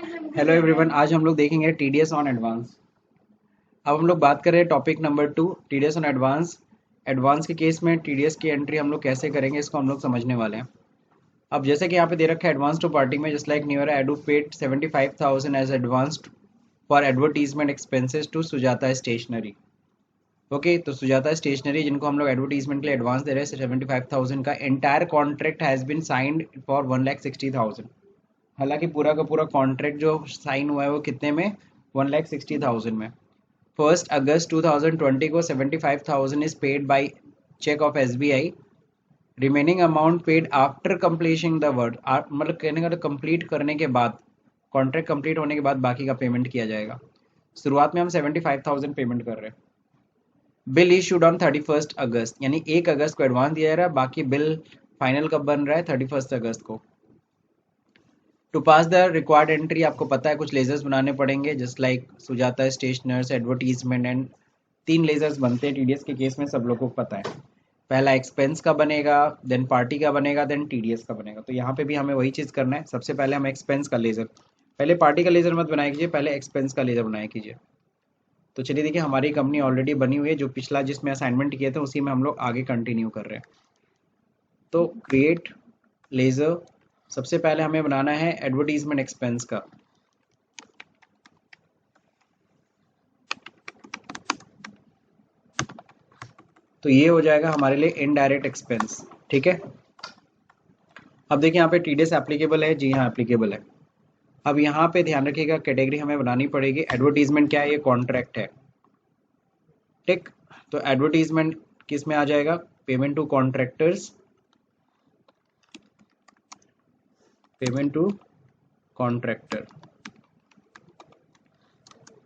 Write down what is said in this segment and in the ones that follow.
Hello everyone, आज हम लोग देखेंगे टीडीएस ऑन एडवांस। अब हम लोग बात कर रहे हैं topic number 2, TDS on advance. Advance के केस में टीडीएस की एंट्री हम लोग कैसे करेंगे, इसको हम लोग समझने वाले हैं। अब जैसे कि यहाँ पे दे रखा है एडवांस टू पार्टी में, जस्ट लाइक न्यूयर एडू paid 75,000 as advance for advertisement expenses to Sujata stationery. Okay, तो सुजाता स्टेशनरी जिनको हम लोग एडवर्टीजमेंट के लिए एडवांस दे रहे हैं 75,000 का, entire contract has been signed for 1,60,000। हालांकि पूरा का पूरा कॉन्ट्रैक्ट जो साइन हुआ है वो कितने में, 1,60,000 में। 1 अगस्त 2020 को 75,000 is paid by cheque of SBI. Remaining amount paid after completion the work, मतलब कहने का कंप्लीट करने के बाद, कॉन्ट्रैक्ट कंप्लीट होने के बाद बाकी का पेमेंट किया जाएगा। शुरुआत में हम 75,000 पेमेंट कर रहे हैं। बिल इशूड ऑन 31 अगस्त, यानी 1 अगस्त को एडवांस दिया जा रहा है, बाकी बिल फाइनल कब बन रहा है, 31 अगस्त को। To pass the required entry आपको पता है कुछ लेजर्स बनाने पड़ेंगे, just like Sujata stationers, advertisement and 3 ledgers बनते हैं टीडीएस के केस में, सब लोगों को पता है। पहला एक्सपेंस का बनेगा, देन पार्टी का बनेगा, देन टीडीएस का बनेगा। तो यहाँ पे भी हमें वही चीज़ करना है। सबसे पहले हम एक्सपेंस का लेजर, पहले पार्टी का लेजर मत बनाया कीजिए, पहले एक्सपेंस का लेजर बनाया कीजिए। तो चलिए देखिए, हमारी कंपनी ऑलरेडी बनी हुई है, जो पिछला जिसमें असाइनमेंट किए थे उसी में हम लोग आगे कंटिन्यू कर रहे हैं। तो क्रिएट लेजर, सबसे पहले हमें बनाना है एडवर्टीजमेंट एक्सपेंस का। तो ये हो जाएगा हमारे लिए इनडायरेक्ट एक्सपेंस, ठीक है। अब देखिए यहाँ पे टीडीएस एप्लीकेबल है, जी हाँ एप्लीकेबल है। अब यहाँ पे ध्यान रखिएगा, कैटेगरी हमें बनानी पड़ेगी। एडवर्टीजमेंट क्या है, ये कॉन्ट्रैक्ट है, ठीक। तो एडवर्टीजमेंट किस में आ जाएगा, payment to contractors, payment to contractor,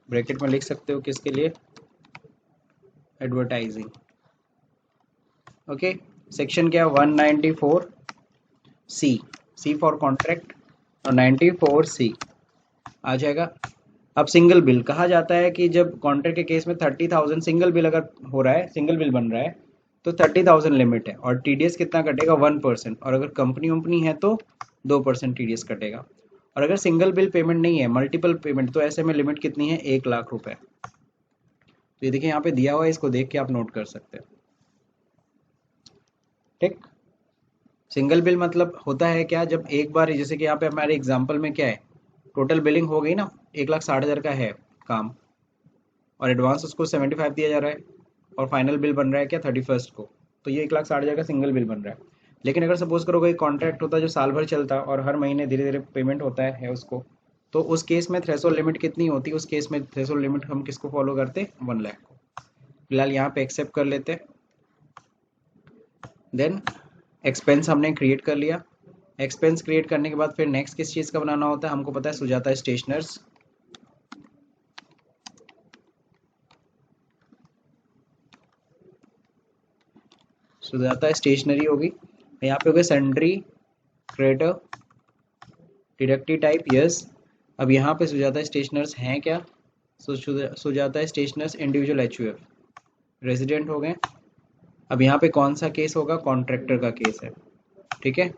bracket में लिख सकते हो किसके लिए, एडवर्टाइजिंग। ओके, सेक्शन क्या है, 194 सी, सी फॉर कॉन्ट्रैक्ट, और 94 सी आ जाएगा। अब सिंगल बिल कहा जाता है कि जब कॉन्ट्रैक्ट के केस में 30,000 सिंगल बिल अगर हो रहा है, सिंगल बिल बन रहा है, तो 30,000 लिमिट है, और टीडीएस कितना कटेगा, 1%। और अगर कंपनी वंपनी है तो 2% टीडीएस कटेगा। और अगर सिंगल बिल पेमेंट नहीं है, मल्टीपल पेमेंट, तो ऐसे में लिमिट कितनी है, 1,00,000 रुपए। तो ये देखिए यहाँ पे दिया हुआ है, इसको देख के आप नोट कर सकते हैं, ठीक। सिंगल बिल मतलब होता है क्या, जब एक बार, जैसे कि यहाँ पे हमारे एग्जाम्पल में क्या है, टोटल बिलिंग हो गई ना, 1,60,000 का है काम, और एडवांस उसको 75 दिया जा रहा है, और फाइनल बिल बन रहा है क्या, 31 को। तो ये 1,60,000 का सिंगल बिल बन रहा है। लेकिन अगर सपोज करो कोई कॉन्ट्रैक्ट होता है जो साल भर चलता और हर महीने धीरे धीरे पेमेंट होता है उसको, तो उस केस में थ्रेशोल्ड लिमिट कितनी होती है, उस केस में थ्रेशोल्ड लिमिट हम किसको फॉलो करते, 1,00,000 को। फिलहाल यहाँ पे एक्सेप्ट कर लेते हैं। देन एक्सपेंस हमने क्रिएट कर लिया। एक्सपेंस क्रिएट करने के बाद फिर नेक्स्ट किस चीज़ का बनाना होता है, हमको पता है सुजाता स्टेशनर्स। सुजाता स्टेशनरी होगी, यहाँ पे हो गया सेंट्री, क्रेडिटर, डिडक्टिव टाइप, यस। अब यहाँ पे सुजाता स्टेशनर्स हैं क्या, Sujata stationers individual HUF resident हो गए। अब यहाँ पे कौन सा केस होगा, कॉन्ट्रैक्टर का केस है, ठीक है।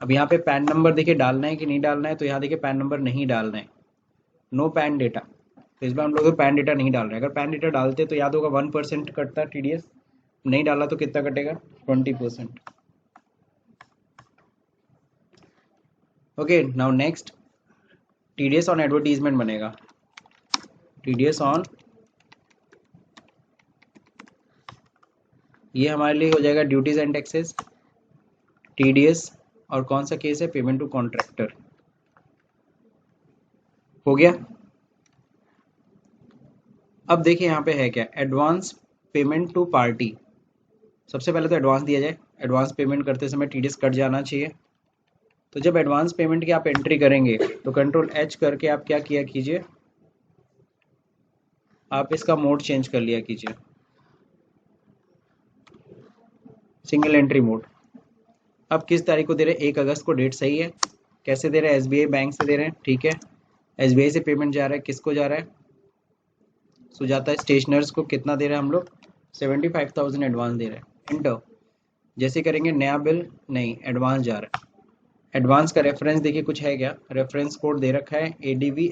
अब यहाँ पे पैन नंबर देखिए डालना है कि नहीं डालना है, तो यहाँ देखिए पैन नंबर नहीं डालना है, नो पैन डेटा। तो इस बार हम लोग पैन डेटा नहीं डाल रहे हैं। अगर पैन डेटा डालते तो याद होगा 1% कटता टीडीएस, नहीं डाला तो कितना कटेगा, 20%। Okay, now next TDS on advertisement बनेगा। टीडीएस ऑन, ये हमारे लिए हो जाएगा ड्यूटीज एंड टैक्सेस, टीडीएस, और कौन सा केस है, पेमेंट टू कॉन्ट्रैक्टर। हो गया। अब देखिए यहाँ पे है क्या, एडवांस पेमेंट टू पार्टी। सबसे पहले तो एडवांस दिया जाए, एडवांस पेमेंट करते समय टीडीएस कट जाना चाहिए। तो जब एडवांस पेमेंट की आप एंट्री करेंगे तो कंट्रोल एच करके आप क्या किया कीजिए, आप इसका मोड चेंज कर लिया कीजिए, सिंगल एंट्री मोड। अब किस तारीख को दे रहे हैं, 1 अगस्त को, डेट सही है। कैसे दे रहे हैं, एसबीआई बैंक से दे रहे हैं, ठीक है। एसबीआई से पेमेंट जा रहा है, किसको जा रहा है, सुजाता स्टेशनर्स को। कितना दे रहे हैं हम लोग, 75,000 एडवांस दे रहे हैं, इंटर। जैसे करेंगे नया बिल, नहीं एडवांस जा रहा है, एडवांस का रेफरेंस देखिए कुछ है क्या, रेफरेंस कोड दे रखा है ADV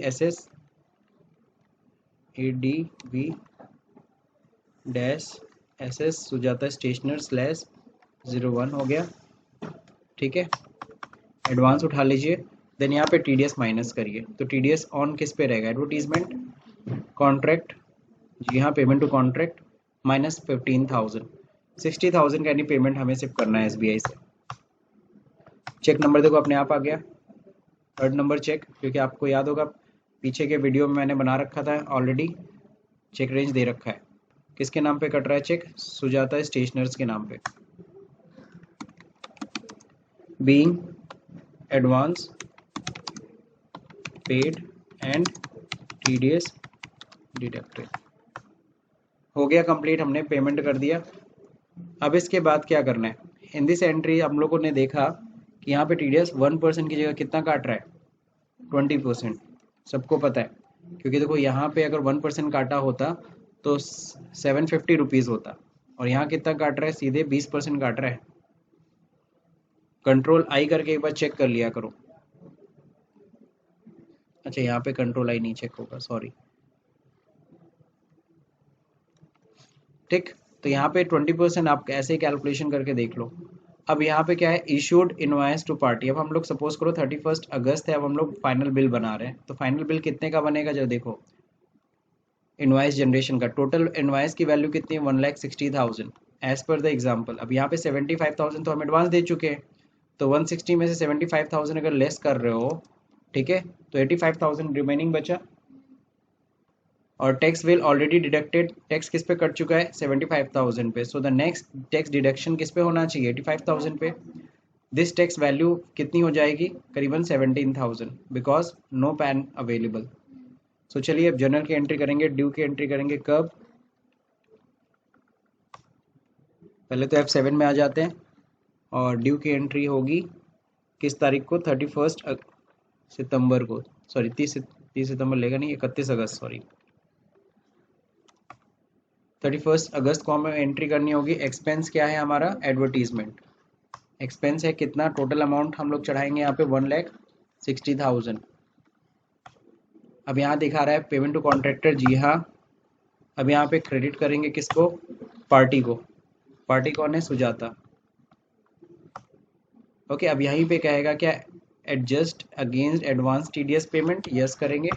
डैश SS सुजाता स्टेशनर /01 हो गया, ठीक है। एडवांस उठा लीजिए, देन यहाँ पे TDS माइनस करिए, तो TDS ऑन किस पे रहेगा, एडवर्टीजमेंट कॉन्ट्रैक्ट, जी हाँ, पेमेंट टू कॉन्ट्रैक्ट माइनस 15,000, 60,000 का यानी पेमेंट हमें सिर्फ करना है SBI से। चेक नंबर देखो अपने आप आ गया, थर्ड नंबर चेक, क्योंकि आपको याद होगा पीछे के वीडियो में मैंने बना रखा था ऑलरेडी, चेक रेंज दे रखा है। किसके नाम पे कट रहा है चेक, सुजाता स्टेशनर्स के नाम पे। Being advance paid and TDS deducted, हो गया कंप्लीट, हमने पेमेंट कर दिया। अब इसके बाद क्या करना है, इन दिस एंट्री हम लोगों ने देखा कि यहाँ पे TDS 1% की जगह कितना काट रहा है, 20%, सबको पता है, क्योंकि देखो यहाँ पे अगर 1% काटा होता तो 750 रुपीज़ होता, और यहाँ कितना काट रहा है, सीधे 20% काट रहा है। कंट्रोल आई करके एक बार चेक कर लिया करो। अच्छा, यहाँ पे कंट्रोल आई नहीं चेक होगा, सॉरी, ठीक। तो यहाँ पे 20% आप ऐसे कैलकुलेशन करके देख लो। अब यहाँ पे क्या है, इशूड इनवॉइस टू पार्टी। अब हम लोग सपोज करो 31 अगस्त है, अब हम लोग फाइनल बिल बना रहे हैं, तो फाइनल बिल कितने का बनेगा, जब देखो इनवॉइस जनरेशन का टोटल इनवॉइस की वैल्यू कितनी है, 1,60,000 एज पर द एग्जाम्पल। अब यहाँ पे 75,000 तो हम एडवांस दे चुके हैं, तो 160 में से 75,000 अगर लेस कर रहे हो, ठीक है, तो 85,000 रिमेनिंग बचा, और tax will already deducted, tax किस पे कट चुका है, 75,000 पे, so the next tax deduction किस पे होना चाहिए, 85,000 पे। दिस टैक्स वैल्यू कितनी हो जाएगी, करीबन 17,000, बिकॉज नो पैन अवेलेबल। सो चलिए अब जर्नल की एंट्री करेंगे, ड्यू की एंट्री करेंगे कब, पहले तो F7 में आ जाते हैं, और ड्यू की एंट्री होगी किस तारीख को, 31 सितंबर को, सॉरी 30 सितंबर लेगा नहीं, 31 अगस्त, सॉरी 31 अगस्त को हमें एंट्री करनी होगी। एक्सपेंस क्या है हमारा, एडवर्टीजमेंट एक्सपेंस है, कितना टोटल अमाउंट हम लोग चढ़ाएंगे यहाँ पे, 1,60,000। अब यहाँ दिखा रहा है पेमेंट टू कॉन्ट्रैक्टर, जी हाँ। अब यहाँ पे क्रेडिट करेंगे किसको, पार्टी को, पार्टी कौन है, सुजाता। ओके, अब यहीं पे कहेगा क्या, adjust against advance TDS payment, yes करेंगे।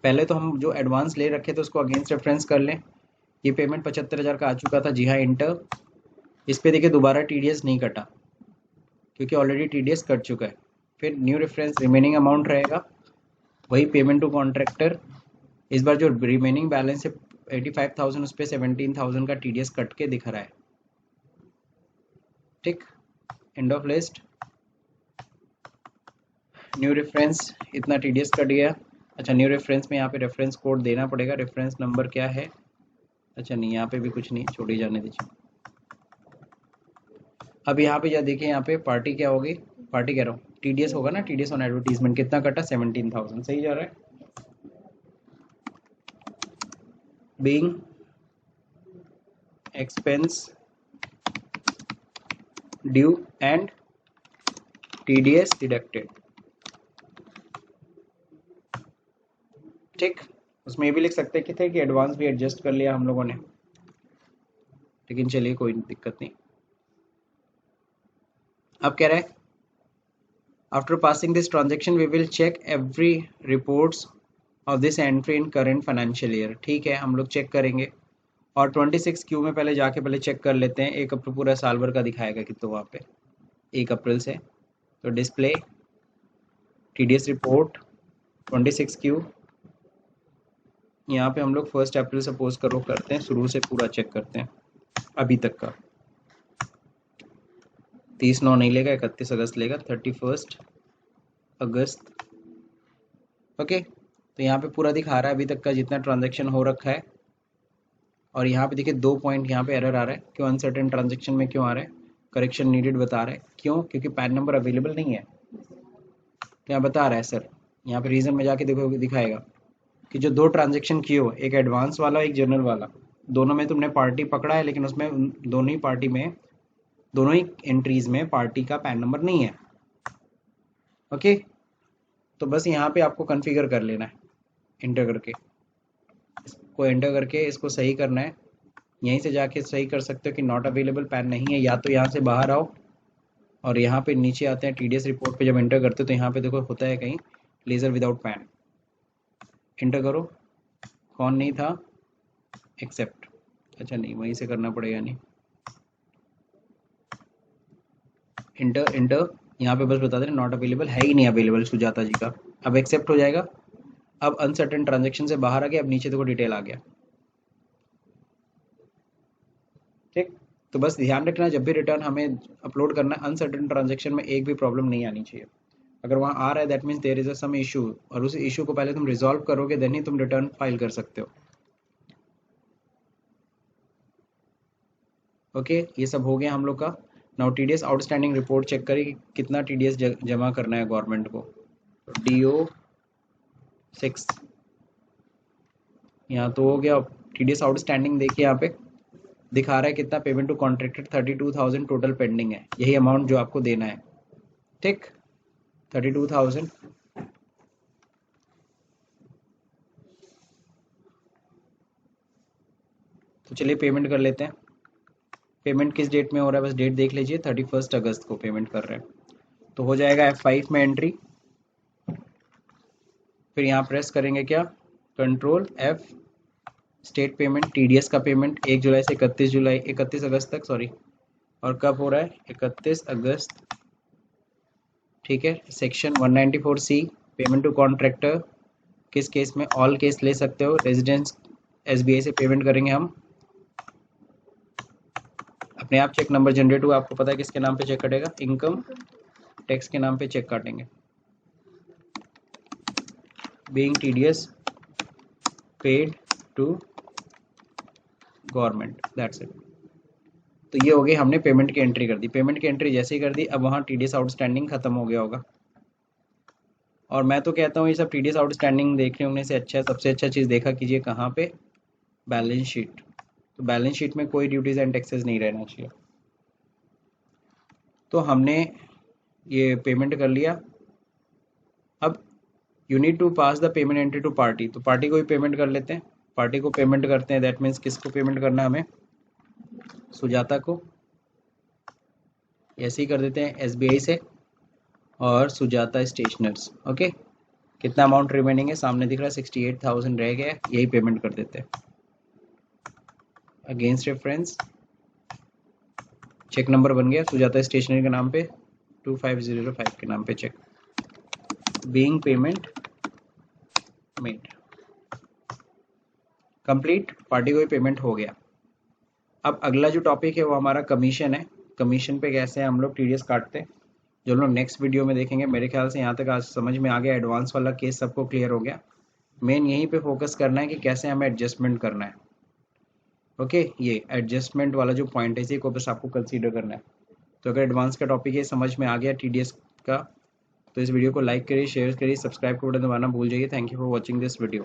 पहले तो हम जो एडवांस ले रखे थे उसको अगेंस्ट रेफरेंस कर लें, ये पेमेंट 75,000 का आ चुका था, जी हाँ, इंटर। इस पे देखिए दोबारा TDS नहीं कटा, क्योंकि ऑलरेडी TDS कट चुका है। फिर न्यू रेफरेंस रिमेनिंग अमाउंट रहेगा, वही पेमेंट टू कॉन्ट्रैक्टर। इस बार जो रिमेनिंग बैलेंस है 85,000, उस पर 17,000 का TDS कट के दिख रहा है, ठीक। End of list, new reference, इतना TDS कट गया। अच्छा, न्यू रेफरेंस में यहाँ पे रेफरेंस कोड देना पड़ेगा, रेफरेंस नंबर क्या है, अच्छा नहीं, यहाँ पे भी कुछ नहीं, छोड़ जाने दीजिए। अब यहाँ पे या देखिए, यहाँ पे पार्टी क्या होगी, पार्टी कह रहा हूँ, TDS होगा ना, TDS ऑन एडवर्टीजमेंट कितना कटा, 17,000, सही जा रहा है। Being expense due and TDS deducted, ठीक। उसमें ये भी लिख सकते थे कि एडवांस भी एडजस्ट कर लिया हम लोगों ने, लेकिन चलिए कोई दिक्कत नहीं। अब कह रहा है, after passing this transaction we will check every reports of this entry in current financial year, ठीक है, हम लोग चेक करेंगे। और 26Q में पहले जाके पहले चेक कर लेते हैं, 1 अप्रैल पूरा साल भर का दिखाएगा कि, तो वहाँ पे 1 अप्रैल से, तो डिस्प्ले TDS रिपोर्ट 26Q, यहाँ पे हम लोग 1 अप्रैल सपोज करो करते हैं, शुरू से पूरा चेक करते हैं अभी तक का। 30/9 नहीं लेगा, 31 अगस्त लेगा, 31 अगस्त, ओके। तो यहाँ पे पूरा दिखा रहा है अभी तक का जितना ट्रांजैक्शन हो रखा है। और यहाँ पे देखिए 2 पॉइंट यहाँ पे एरर आ रहा है, क्यों, अनसर्टेन ट्रांजैक्शन में क्यों आ रहा है, करेक्शन नीडेड बता रहा है, क्यों, क्योंकि पैन नंबर अवेलेबल नहीं है। तो यहाँ बता रहा है सर, यहाँ पे रीजन में जाके देखो दिखाएगा कि जो 2 ट्रांजेक्शन किए हो, एक एडवांस वाला एक जनरल वाला, दोनों में तुमने पार्टी पकड़ा है, लेकिन उसमें दोनों ही पार्टी में, दोनों ही एंट्रीज में पार्टी का पैन नंबर नहीं है। ओके, तो बस यहाँ पे आपको कॉन्फ़िगर कर लेना है, एंटर करके इसको एंटर करके इसको सही करना है। यहीं से जाके सही कर सकते हो कि नॉट अवेलेबल पैन नहीं है, या तो यहाँ से बाहर आओ और यहाँ पे नीचे आते हैं टीडीएस रिपोर्ट पे, जब एंटर करते हो तो यहाँ पे देखो होता है कहीं लेज़र विदाउट पैन, एंटर करो, कौन नहीं था, एक्सेप्ट, अच्छा नहीं वहीं से करना पड़ेगा, नहीं इंटर इंटर, यहाँ पे बस बता दें नॉट अवेलेबल है ही नहीं अवेलेबल सुजाता जी का। अब एक्सेप्ट हो जाएगा। अब अनसर्टेन ट्रांजेक्शन से बाहर आ गया, अब नीचे देखो डिटेल आ गया। ठीक, तो बस ध्यान रखना जब भी रिटर्न हमें अपलोड करना है, अनसर्टेन ट्रांजेक्शन में एक भी प्रॉब्लम नहीं आनी चाहिए। अगर वहाँ आ रहा है that means there is a some issue, और उस इशू को पहले तुम रिजॉल्व करोगे देन ही तुम रिटर्न फाइल कर सकते हो। ओके, ये सब हो गया हम लोग का। Now TDS outstanding report check करें कि कितना टीडीएस जमा करना है गवर्नमेंट को। डीओ 6 यहाँ तो हो गया। टीडीएस आउटस्टैंडिंग देखिए यहाँ पे दिखा रहा है कितना, payment to contracted 32,000 total pending है, यही अमाउंट जो आपको देना है। ठीक, 32,000। तो चलिए पेमेंट कर लेते हैं। पेमेंट किस डेट में हो रहा है बस डेट देख लीजिए, 31 अगस्त को पेमेंट कर रहे हैं। तो हो जाएगा F5 में एंट्री, फिर यहाँ प्रेस करेंगे क्या, control F, state payment, TDS का पेमेंट 1 जुलाई से 31 अगस्त तक, सॉरी, और कब हो रहा है 31 अगस्त। ठीक है, section 194C payment to contractor, किस केस में, ऑल केस ले सकते हो, रेजिडेंस एसबीआई से पेमेंट करेंगे हम। अपने आप चेक नंबर जनरेट हुआ, आपको पता है किसके नाम पे चेक कटेगा, इनकम टैक्स के नाम पे चेक काटेंगे, being TDS paid to government, that's it. तो ये हो गई, हमने पेमेंट की एंट्री कर दी। पेमेंट की एंट्री जैसे ही कर दी, अब वहाँ टीडीएस आउटस्टैंडिंग खत्म हो गया होगा। और मैं तो कहता हूँ ये सब टीडीएस आउटस्टैंडिंग देखने होने से अच्छा है, सबसे अच्छा चीज़ देखा कीजिए कहाँ पे, बैलेंस शीट। तो बैलेंस शीट में कोई ड्यूटीज एंड टैक्सेस नहीं रहना चाहिए। तो हमने ये पेमेंट कर लिया। अब you need to pass the payment entry to party, तो पार्टी को भी पेमेंट कर लेते हैं। पार्टी को पेमेंट करते हैं, दैट मीन्स किसको पेमेंट करना है हमें, सुजाता को। ऐसे ही कर देते हैं एसबीआई से, और सुजाता स्टेशनर्स। ओके, कितना अमाउंट रिमेनिंग है सामने दिख रहा है, 68,000 रह गया है, यही पेमेंट कर देते हैं। अगेंस्ट रेफरेंस चेक नंबर बन गया सुजाता स्टेशनरी के नाम पे, 2505 के नाम पे cheque, being payment made, complete, party को भी पेमेंट हो गया। अब अगला जो टॉपिक है वो हमारा कमीशन है। कमीशन पे कैसे हम लोग टीडीएस काटते हैं, जो हम लोग नेक्स्ट वीडियो में देखेंगे। मेरे ख्याल से यहाँ तक आज समझ में आ गया, एडवांस वाला केस सबको क्लियर हो गया। मेन यहीं पे फोकस करना है कि कैसे हमें एडजस्टमेंट करना है। ओके, ये एडजस्टमेंट वाला जो पॉइंट है इसी को बस आपको कंसीडर करना है। तो अगर एडवांस का टॉपिक है समझ में आ गया टीडीएस का, तो इस वीडियो को लाइक करिए, शेयर करिए, सब्सक्राइब का बटन दबाना भूल जाइए। Thank you for watching this video.